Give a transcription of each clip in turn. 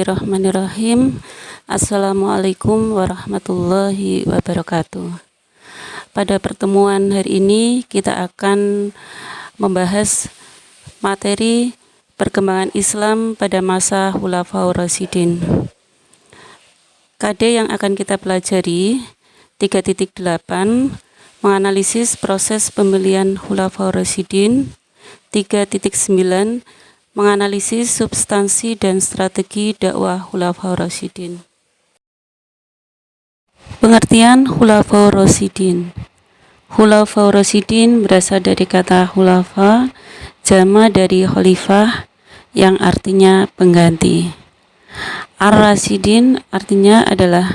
Bismillahirrahmanirrahim. Assalamualaikum warahmatullahi wabarakatuh. Pada pertemuan hari ini kita akan membahas materi perkembangan Islam pada masa Khulafaur Rasyidin. KD yang akan kita pelajari 3.8 menganalisis proses pemilihan Khulafaur Rasyidin. 3.9 menganalisis substansi dan strategi dakwah Khulafaur Rasyidin. Pengertian Khulafaur Rasyidin. Khulafaur Rasyidin berasal dari kata khulafa, jama dari khalifah yang artinya pengganti. Ar-Rasyidin artinya adalah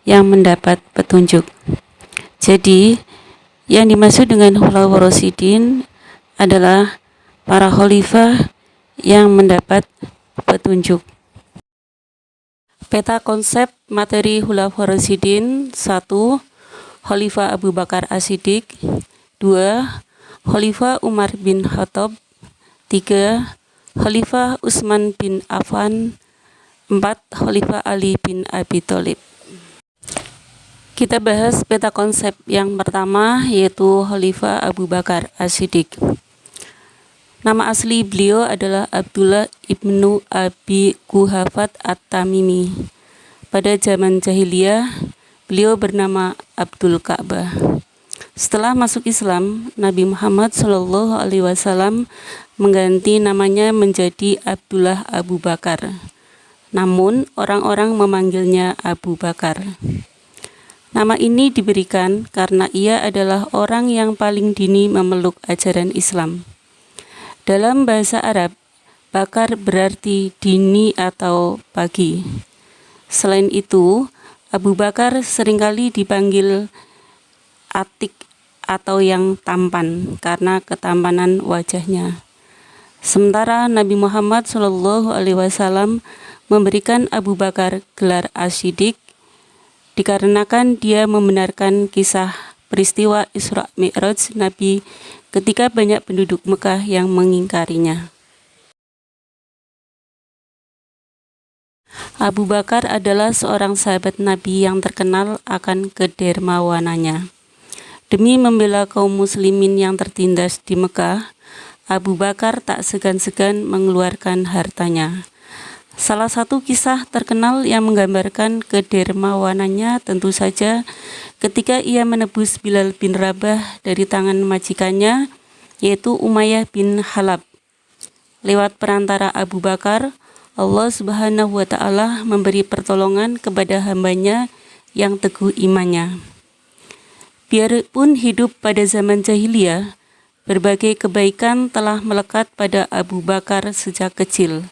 yang mendapat petunjuk. Jadi, yang dimaksud dengan Khulafaur Rasyidin adalah para khalifah yang mendapat petunjuk. Peta konsep materi Khulafaur Rasyidin: 1. Khalifah Abu Bakar As-Siddiq. 2. Khalifah Umar bin Khattab. 3. Khalifah Utsman bin Affan. 4. Khalifah Ali bin Abi Thalib. Kita bahas peta konsep yang pertama, yaitu Khalifah Abu Bakar As-Siddiq. Nama asli beliau adalah Abdullah ibnu Abi Quhafah At-Tamimi. Pada zaman jahiliyah, beliau bernama Abdul Ka'bah. Setelah masuk Islam, Nabi Muhammad SAW mengganti namanya menjadi Abdullah Abu Bakar. Namun, orang-orang memanggilnya Abu Bakar. Nama ini diberikan karena ia adalah orang yang paling dini memeluk ajaran Islam. Dalam bahasa Arab, bakar berarti dini atau pagi. Selain itu, Abu Bakar seringkali dipanggil Atik atau yang tampan karena ketampanan wajahnya. Sementara Nabi Muhammad SAW memberikan Abu Bakar gelar As-Siddiq dikarenakan dia membenarkan kisah peristiwa Isra Mi'raj Nabi ketika banyak penduduk Mekah yang mengingkarinya. Abu Bakar adalah seorang sahabat Nabi yang terkenal akan kedermawanannya. Demi membela kaum muslimin yang tertindas di Mekah, Abu Bakar tak segan-segan mengeluarkan hartanya. Salah satu kisah terkenal yang menggambarkan kedermawanannya tentu saja ketika ia menebus Bilal bin Rabah dari tangan majikannya, yaitu Umayyah bin Halab. Lewat perantara Abu Bakar, Allah Subhanahu wa Ta'ala memberi pertolongan kepada hambanya yang teguh imannya. Biarpun hidup pada zaman jahiliyah, berbagai kebaikan telah melekat pada Abu Bakar sejak kecil.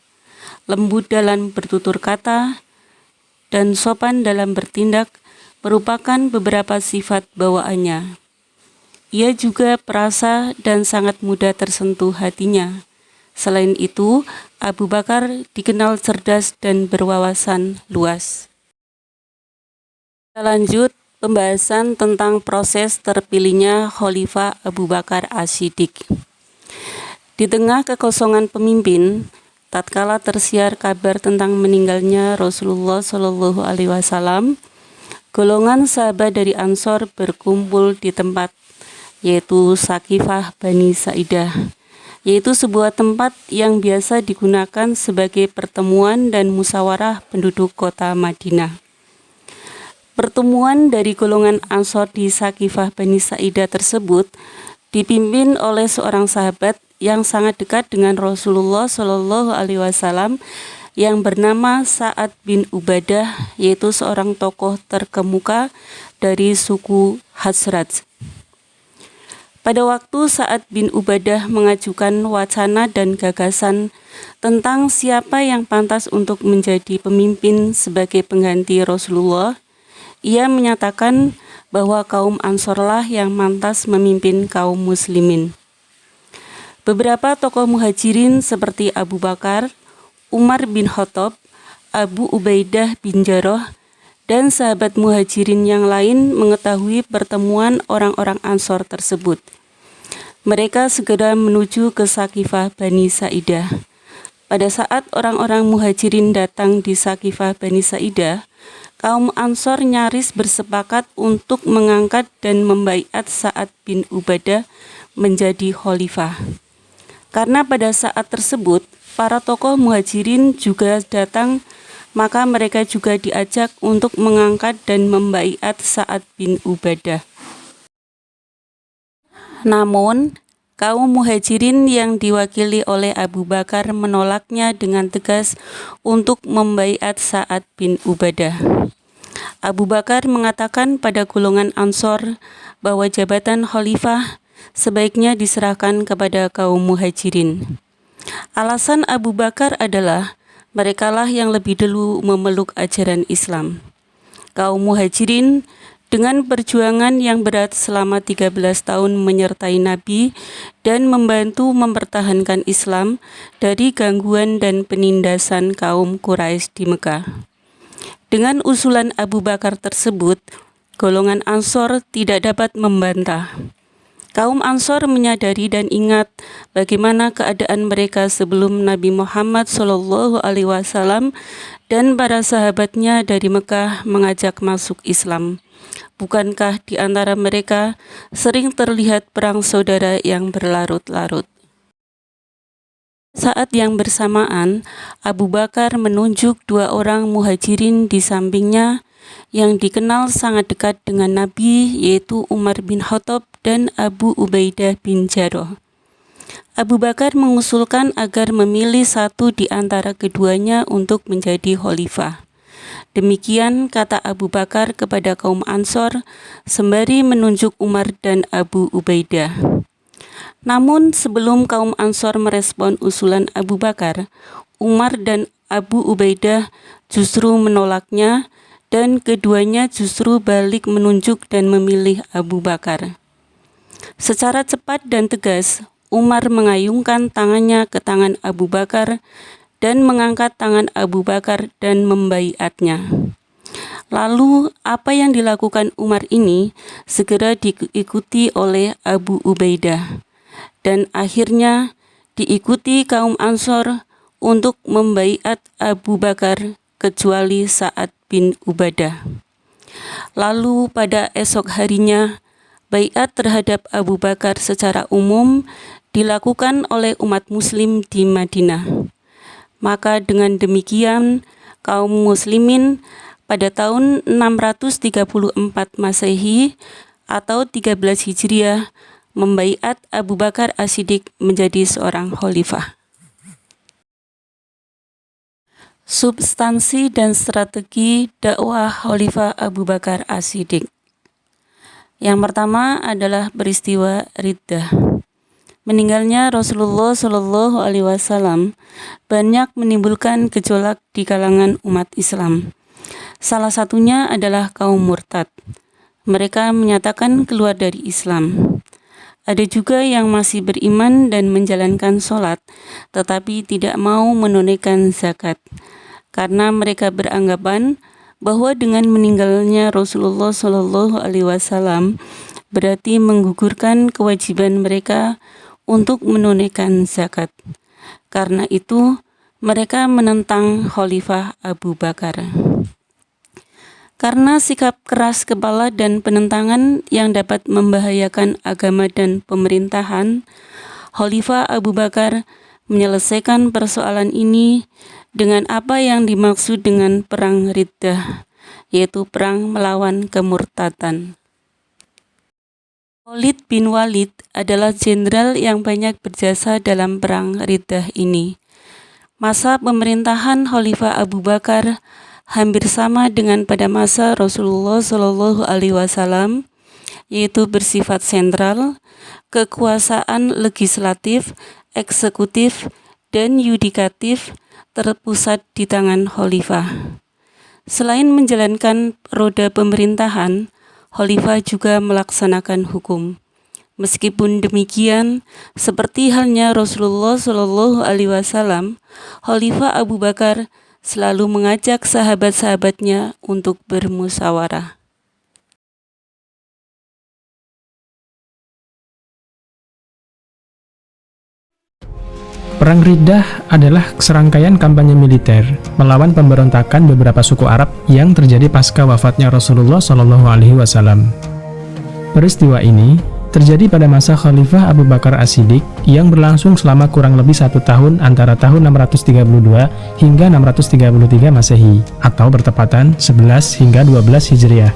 Lembut dalam bertutur kata dan sopan dalam bertindak merupakan beberapa sifat bawaannya. Ia juga perasa dan sangat mudah tersentuh hatinya. Selain itu, Abu Bakar dikenal cerdas dan berwawasan luas. Kita lanjut pembahasan tentang proses terpilihnya Khalifah Abu Bakar As-Siddiq. Di tengah kekosongan pemimpin, tatkala tersiar kabar tentang meninggalnya Rasulullah SAW, golongan sahabat dari Ansor berkumpul di tempat, yaitu Sakifah Bani Sa'idah, yaitu sebuah tempat yang biasa digunakan sebagai pertemuan dan musyawarah penduduk kota Madinah. Pertemuan dari golongan Ansor di Sakifah Bani Sa'idah tersebut dipimpin oleh seorang sahabat yang sangat dekat dengan Rasulullah SAW yang bernama Sa'ad bin Ubadah, yaitu seorang tokoh terkemuka dari suku Khazraj. Pada waktu Sa'ad bin Ubadah mengajukan wacana dan gagasan tentang siapa yang pantas untuk menjadi pemimpin sebagai pengganti Rasulullah, ia menyatakan bahwa kaum Ansorlah yang pantas memimpin kaum muslimin. Beberapa tokoh muhajirin seperti Abu Bakar, Umar bin Khattab, Abu Ubaidah bin Jarrah, dan sahabat muhajirin yang lain mengetahui pertemuan orang-orang Ansor tersebut. Mereka segera menuju ke Sakifah Bani Sa'idah. Pada saat orang-orang Muhajirin datang di Sakifah Bani Sa'idah, kaum Ansor nyaris bersepakat untuk mengangkat dan membaiat Sa'ad bin Ubadah menjadi khalifah. Karena pada saat tersebut, para tokoh Muhajirin juga datang, maka mereka juga diajak untuk mengangkat dan membaiat Sa'ad bin Ubadah. Namun, kaum Muhajirin yang diwakili oleh Abu Bakar menolaknya dengan tegas untuk membaiat Sa'ad bin Ubadah. Abu Bakar mengatakan pada golongan Ansor bahwa jabatan khalifah sebaiknya diserahkan kepada kaum Muhajirin. Alasan Abu Bakar adalah merekalah yang lebih dulu memeluk ajaran Islam. Kaum Muhajirin dengan perjuangan yang berat selama 13 tahun menyertai Nabi dan membantu mempertahankan Islam dari gangguan dan penindasan kaum Quraisy di Mekah. Dengan usulan Abu Bakar tersebut, golongan Ansor tidak dapat membantah. Kaum Ansor menyadari dan ingat bagaimana keadaan mereka sebelum Nabi Muhammad SAW dan para sahabatnya dari Mekah mengajak masuk Islam. Bukankah di antara mereka sering terlihat perang saudara yang berlarut-larut? Saat yang bersamaan, Abu Bakar menunjuk 2 orang Muhajirin di sampingnya yang dikenal sangat dekat dengan Nabi, yaitu Umar bin Khattab dan Abu Ubaidah bin Jarrah. Abu Bakar mengusulkan agar memilih satu di antara keduanya untuk menjadi khalifah. Demikian kata Abu Bakar kepada kaum Ansor sembari menunjuk Umar dan Abu Ubaidah. Namun sebelum kaum Ansor merespon usulan Abu Bakar, Umar dan Abu Ubaidah justru menolaknya dan keduanya justru balik menunjuk dan memilih Abu Bakar. Secara cepat dan tegas, Umar mengayunkan tangannya ke tangan Abu Bakar dan mengangkat tangan Abu Bakar dan membaiatnya. Lalu apa yang dilakukan Umar ini segera diikuti oleh Abu Ubaidah dan akhirnya diikuti kaum Ansor untuk membaiat Abu Bakar kecuali Sa'ad bin Ubadah. Lalu pada esok harinya, baiat terhadap Abu Bakar secara umum dilakukan oleh umat muslim di Madinah. Maka dengan demikian, kaum muslimin pada tahun 634 Masehi atau 13 Hijriah membaiat Abu Bakar As-Siddiq menjadi seorang khalifah. Substansi dan strategi dakwah Khalifah Abu Bakar As-Siddiq. Yang pertama adalah peristiwa riddah. Meninggalnya Rasulullah SAW banyak menimbulkan gejolak di kalangan umat Islam. Salah satunya adalah kaum murtad. Mereka menyatakan keluar dari Islam. Ada juga yang masih beriman dan menjalankan sholat, tetapi tidak mau menunaikan zakat, karena mereka beranggapan bahwa dengan meninggalnya Rasulullah SAW berarti menggugurkan kewajiban mereka untuk menunaikan zakat. Karena itu, mereka menentang Khalifah Abu Bakar. Karena sikap keras kepala dan penentangan yang dapat membahayakan agama dan pemerintahan, Khalifah Abu Bakar menyelesaikan persoalan ini dengan apa yang dimaksud dengan perang riddah, yaitu perang melawan kemurtadan. Khalid bin Walid adalah jenderal yang banyak berjasa dalam perang riddah ini. Masa pemerintahan Khalifah Abu Bakar hampir sama dengan pada masa Rasulullah SAW, yaitu bersifat sentral, kekuasaan legislatif, eksekutif, dan yudikatif terpusat di tangan khalifah. Selain menjalankan roda pemerintahan, khalifah juga melaksanakan hukum. Meskipun demikian, seperti halnya Rasulullah SAW, Khalifah Abu Bakar selalu mengajak sahabat-sahabatnya untuk bermusyawarah. Perang Riddah adalah serangkaian kampanye militer melawan pemberontakan beberapa suku Arab yang terjadi pasca wafatnya Rasulullah SAW. Peristiwa ini terjadi pada masa Khalifah Abu Bakar As-Siddiq yang berlangsung selama kurang lebih 1 tahun antara tahun 632 hingga 633 Masehi atau bertepatan 11 hingga 12 Hijriah.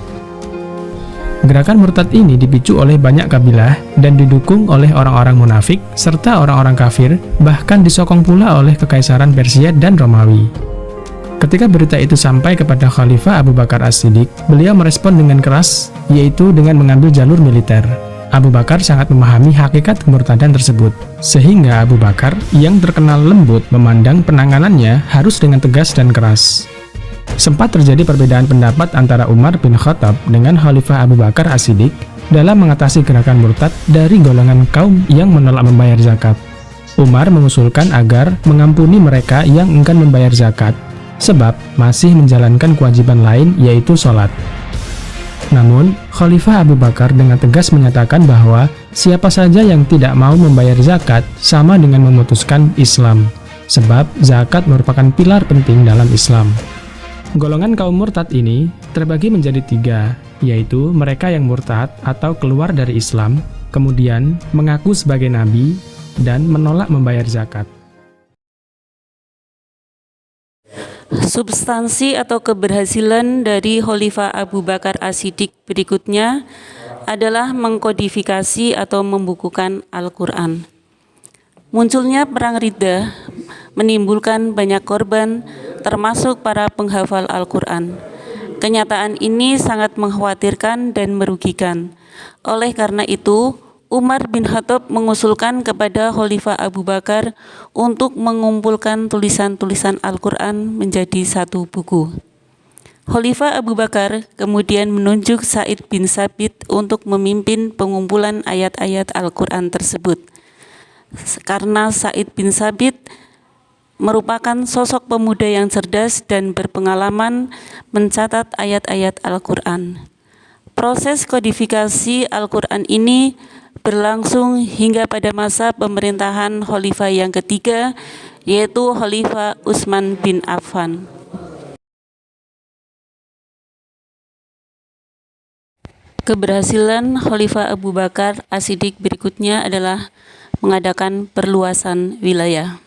Gerakan murtad ini dipicu oleh banyak kabilah dan didukung oleh orang-orang munafik serta orang-orang kafir, bahkan disokong pula oleh Kekaisaran Persia dan Romawi. Ketika berita itu sampai kepada Khalifah Abu Bakar As-Siddiq, beliau merespon dengan keras, yaitu dengan mengambil jalur militer. Abu Bakar sangat memahami hakikat kemurtadan tersebut, sehingga Abu Bakar yang terkenal lembut memandang penanganannya harus dengan tegas dan keras. Sempat terjadi perbedaan pendapat antara Umar bin Khattab dengan Khalifah Abu Bakar As-Siddiq dalam mengatasi gerakan murtad dari golongan kaum yang menolak membayar zakat. Umar mengusulkan agar mengampuni mereka yang enggan membayar zakat, sebab masih menjalankan kewajiban lain yaitu sholat. Namun, Khalifah Abu Bakar dengan tegas menyatakan bahwa siapa saja yang tidak mau membayar zakat sama dengan memutuskan Islam, sebab zakat merupakan pilar penting dalam Islam. Golongan kaum murtad ini terbagi menjadi 3, yaitu mereka yang murtad atau keluar dari Islam, kemudian mengaku sebagai nabi, dan menolak membayar zakat. Substansi atau keberhasilan dari Khalifah Abu Bakar As-Siddiq berikutnya adalah mengkodifikasi atau membukukan Al-Quran. Munculnya Perang Riddah menimbulkan banyak korban, termasuk para penghafal Al-Quran. Kenyataan ini sangat mengkhawatirkan dan merugikan. Oleh karena itu, Umar bin Khattab mengusulkan kepada Khalifah Abu Bakar untuk mengumpulkan tulisan-tulisan Al-Quran menjadi satu buku. Khalifah Abu Bakar kemudian menunjuk Sa'id bin Tsabit untuk memimpin pengumpulan ayat-ayat Al-Quran tersebut. Karena Sa'id bin Tsabit merupakan sosok pemuda yang cerdas dan berpengalaman mencatat ayat-ayat Al-Quran. Proses kodifikasi Al-Quran ini berlangsung hingga pada masa pemerintahan Khalifah yang ketiga, yaitu Khalifah Utsman bin Affan. Keberhasilan Khalifah Abu Bakar As-Siddiq berikutnya adalah mengadakan perluasan wilayah.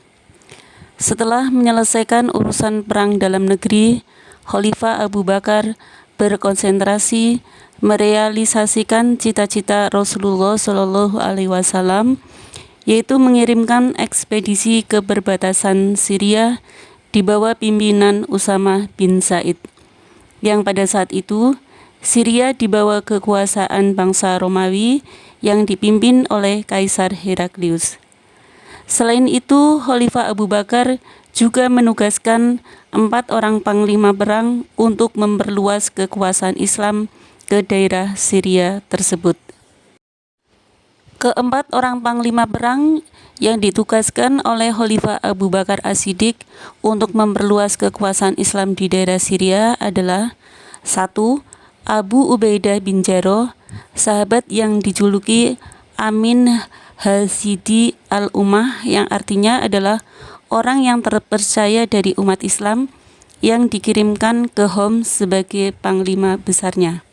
Setelah menyelesaikan urusan perang dalam negeri, Khalifah Abu Bakar berkonsentrasi merealisasikan cita-cita Rasulullah SAW, yaitu mengirimkan ekspedisi ke perbatasan Syria di bawah pimpinan Usamah bin Zaid, yang pada saat itu Syria di bawah kekuasaan bangsa Romawi yang dipimpin oleh Kaisar Heraklius. Selain itu, Khalifah Abu Bakar juga menugaskan 4 orang panglima perang untuk memperluas kekuasaan Islam ke daerah Syria tersebut. Keempat orang panglima perang yang ditugaskan oleh Khalifah Abu Bakar As-Siddiq untuk memperluas kekuasaan Islam di daerah Syria adalah 1. Abu Ubaidah bin Jarrah, sahabat yang dijuluki Amin Hazidi al-Ummah, yang artinya adalah orang yang terpercaya dari umat Islam yang dikirimkan ke Homs sebagai panglima besarnya.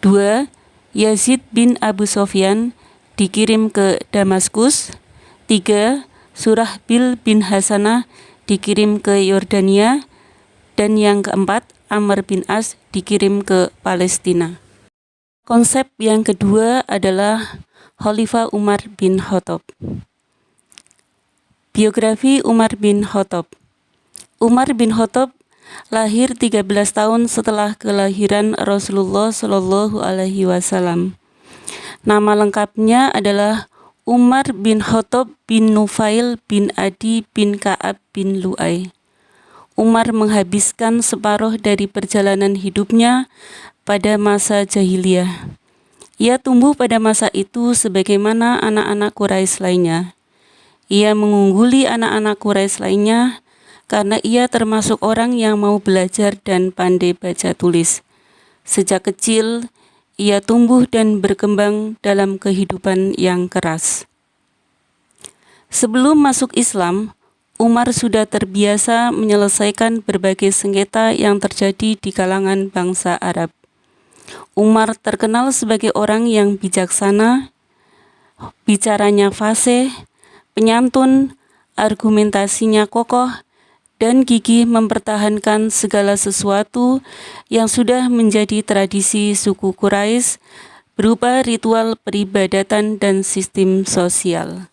2. Yazid bin Abu Sofyan dikirim ke Damaskus. 3. Surahbil bin Hasanah dikirim ke Yordania. Dan yang keempat, Amr bin As dikirim ke Palestina. Konsep yang kedua adalah Khalifah Umar bin Khattab. Biografi Umar bin Khattab. Umar bin Khattab lahir 13 tahun setelah kelahiran Rasulullah SAW. Nama lengkapnya adalah Umar bin Khattab bin Nufail bin Adi bin Ka'ab bin Lu'ay. Umar menghabiskan separuh dari perjalanan hidupnya pada masa jahiliyah. Ia tumbuh pada masa itu sebagaimana anak-anak Quraisy lainnya. Ia mengungguli anak-anak Quraisy lainnya karena ia termasuk orang yang mau belajar dan pandai baca tulis. Sejak kecil, ia tumbuh dan berkembang dalam kehidupan yang keras. Sebelum masuk Islam, Umar sudah terbiasa menyelesaikan berbagai sengketa yang terjadi di kalangan bangsa Arab. Umar terkenal sebagai orang yang bijaksana, bicaranya fasih, penyantun, argumentasinya kokoh, dan gigih mempertahankan segala sesuatu yang sudah menjadi tradisi suku Quraisy berupa ritual peribadatan dan sistem sosial.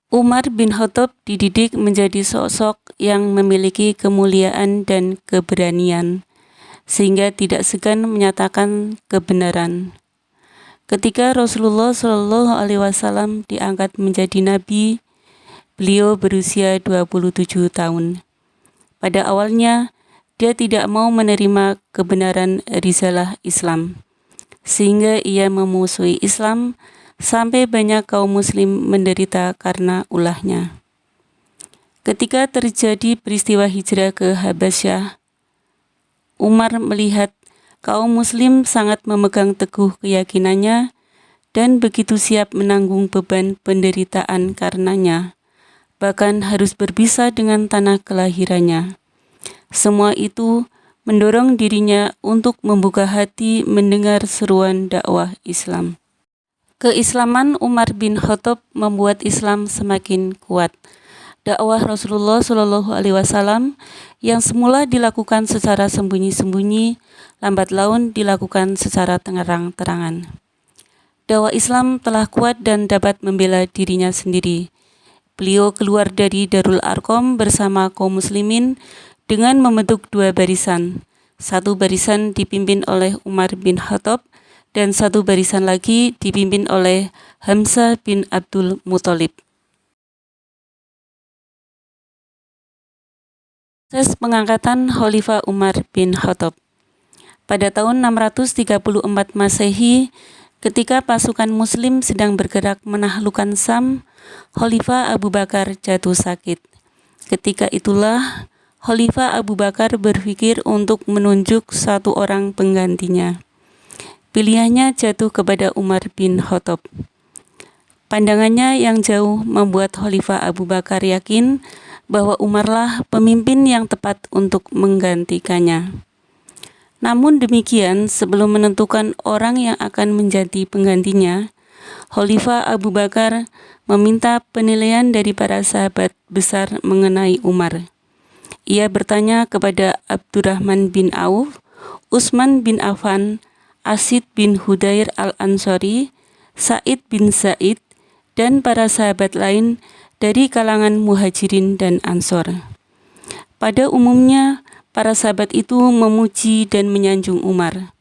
Umar bin Khattab dididik menjadi sosok yang memiliki kemuliaan dan keberanian, sehingga tidak segan menyatakan kebenaran. Ketika Rasulullah Shallallahu Alaihi Wasallam diangkat menjadi nabi, beliau berusia 27 tahun. Pada awalnya, dia tidak mau menerima kebenaran risalah Islam, sehingga ia memusuhi Islam sampai banyak kaum muslim menderita karena ulahnya. Ketika terjadi peristiwa hijrah ke Habasyah, Umar melihat kaum muslim sangat memegang teguh keyakinannya dan begitu siap menanggung beban penderitaan karenanya, bahkan harus berpisah dengan tanah kelahirannya. Semua itu mendorong dirinya untuk membuka hati mendengar seruan dakwah Islam. Keislaman Umar bin Khattab membuat Islam semakin kuat. Dakwah Rasulullah Shallallahu Alaihi Wasallam yang semula dilakukan secara sembunyi-sembunyi, lambat laun dilakukan secara terang-terangan. Dakwah Islam telah kuat dan dapat membela dirinya sendiri. Beliau keluar dari Darul Arqam bersama kaum muslimin dengan membentuk dua barisan. Satu barisan dipimpin oleh Umar bin Khattab dan satu barisan lagi dipimpin oleh Hamzah bin Abdul Muthalib. Proses pengangkatan Khalifah Umar bin Khattab. Pada tahun 634 Masehi, ketika pasukan muslim sedang bergerak menaklukkan Sam, Khalifah Abu Bakar jatuh sakit. Ketika itulah Khalifah Abu Bakar berpikir untuk menunjuk satu orang penggantinya. Pilihannya jatuh kepada Umar bin Khattab. Pandangannya yang jauh membuat Khalifah Abu Bakar yakin bahwa Umarlah pemimpin yang tepat untuk menggantikannya. Namun demikian, sebelum menentukan orang yang akan menjadi penggantinya, Khalifah Abu Bakar meminta penilaian dari para sahabat besar mengenai Umar. Ia bertanya kepada Abdurrahman bin Auf, Utsman bin Affan, Asid bin Hudair al-Ansari, Sa'id bin Zaid, dan para sahabat lain dari kalangan muhajirin dan ansor. Pada umumnya, para sahabat itu memuji dan menyanjung Umar.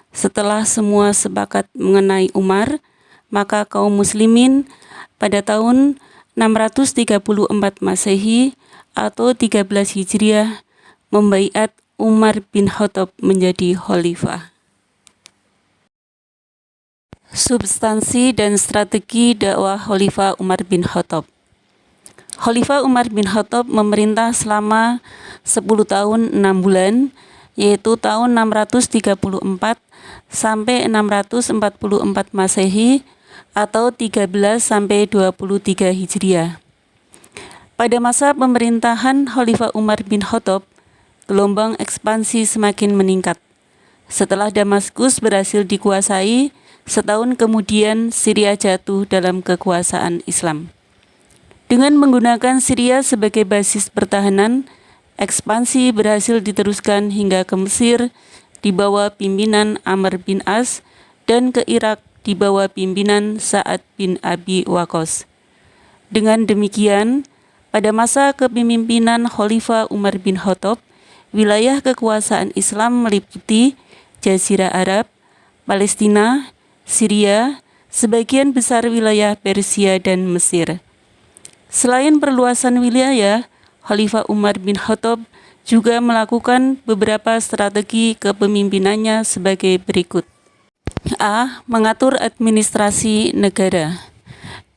Setelah semua sepakat mengenai Umar, maka kaum muslimin pada tahun 634 Masehi atau 13 Hijriah membaiat Umar bin Khattab menjadi khalifah. Substansi dan strategi dakwah Khalifah Umar bin Khattab. Khalifah Umar bin Khattab memerintah selama 10 tahun 6 bulan, yaitu tahun 634 sampai 644 Masehi atau 13 sampai 23 Hijriah. Pada masa pemerintahan Khalifah Umar bin Khattab, gelombang ekspansi semakin meningkat. Setelah Damaskus berhasil dikuasai, setahun kemudian Syria jatuh dalam kekuasaan Islam. Dengan menggunakan Syria sebagai basis pertahanan, ekspansi berhasil diteruskan hingga ke Mesir di bawah pimpinan Amr bin As dan ke Irak di bawah pimpinan Sa'ad bin Abi Waqqas. Dengan demikian, pada masa kepemimpinan Khalifah Umar bin Khattab, wilayah kekuasaan Islam meliputi Jazirah Arab, Palestina, Syria, sebagian besar wilayah Persia dan Mesir. Selain perluasan wilayah, Khalifah Umar bin Khattab juga melakukan beberapa strategi kepemimpinannya sebagai berikut. A. Mengatur administrasi negara.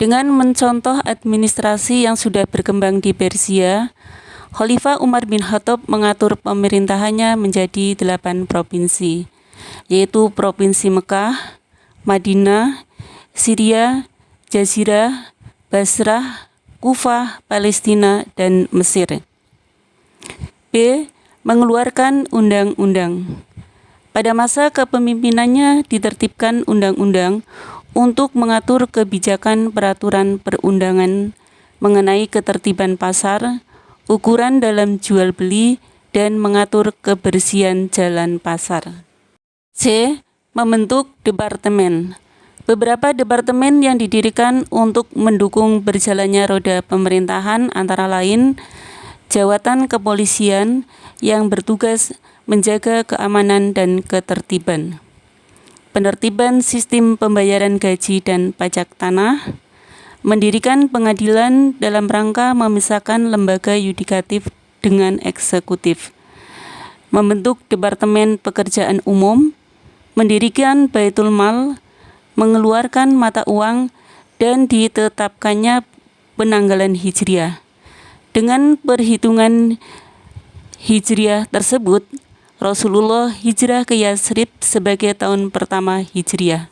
Dengan mencontoh administrasi yang sudah berkembang di Persia, Khalifah Umar bin Khattab mengatur pemerintahannya menjadi 8 provinsi, yaitu Provinsi Mekah, Madinah, Syria, Jazirah, Basrah, Kufah, Palestina, dan Mesir. B. Mengeluarkan undang-undang. Pada masa kepemimpinannya ditertibkan undang-undang untuk mengatur kebijakan peraturan perundangan mengenai ketertiban pasar, ukuran dalam jual beli, dan mengatur kebersihan jalan pasar. C. Membentuk departemen. Beberapa departemen yang didirikan untuk mendukung berjalannya roda pemerintahan antara lain Jawatan Kepolisian yang bertugas menjaga keamanan dan ketertiban, penertiban sistem pembayaran gaji dan pajak tanah, mendirikan pengadilan dalam rangka memisahkan lembaga yudikatif dengan eksekutif, membentuk Departemen Pekerjaan Umum, mendirikan Baitul Mal, mengeluarkan mata uang, dan ditetapkannya penanggalan Hijriah. Dengan perhitungan Hijriah tersebut, Rasulullah hijrah ke Yatsrib sebagai tahun pertama Hijriah.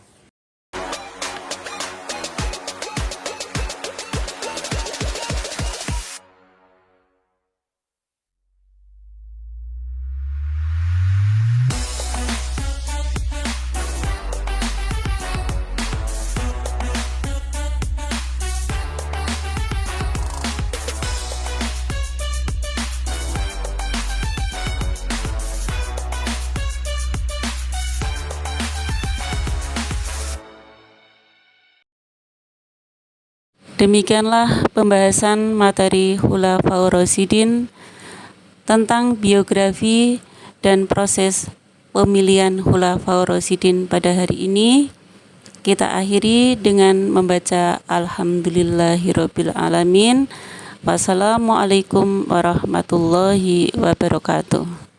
Demikianlah pembahasan materi Khulafaur Rasyidin tentang biografi dan proses pemilihan Khulafaur Rasyidin pada hari ini. Kita akhiri dengan membaca Alhamdulillahirabbil alamin. Wassalamualaikum warahmatullahi wabarakatuh.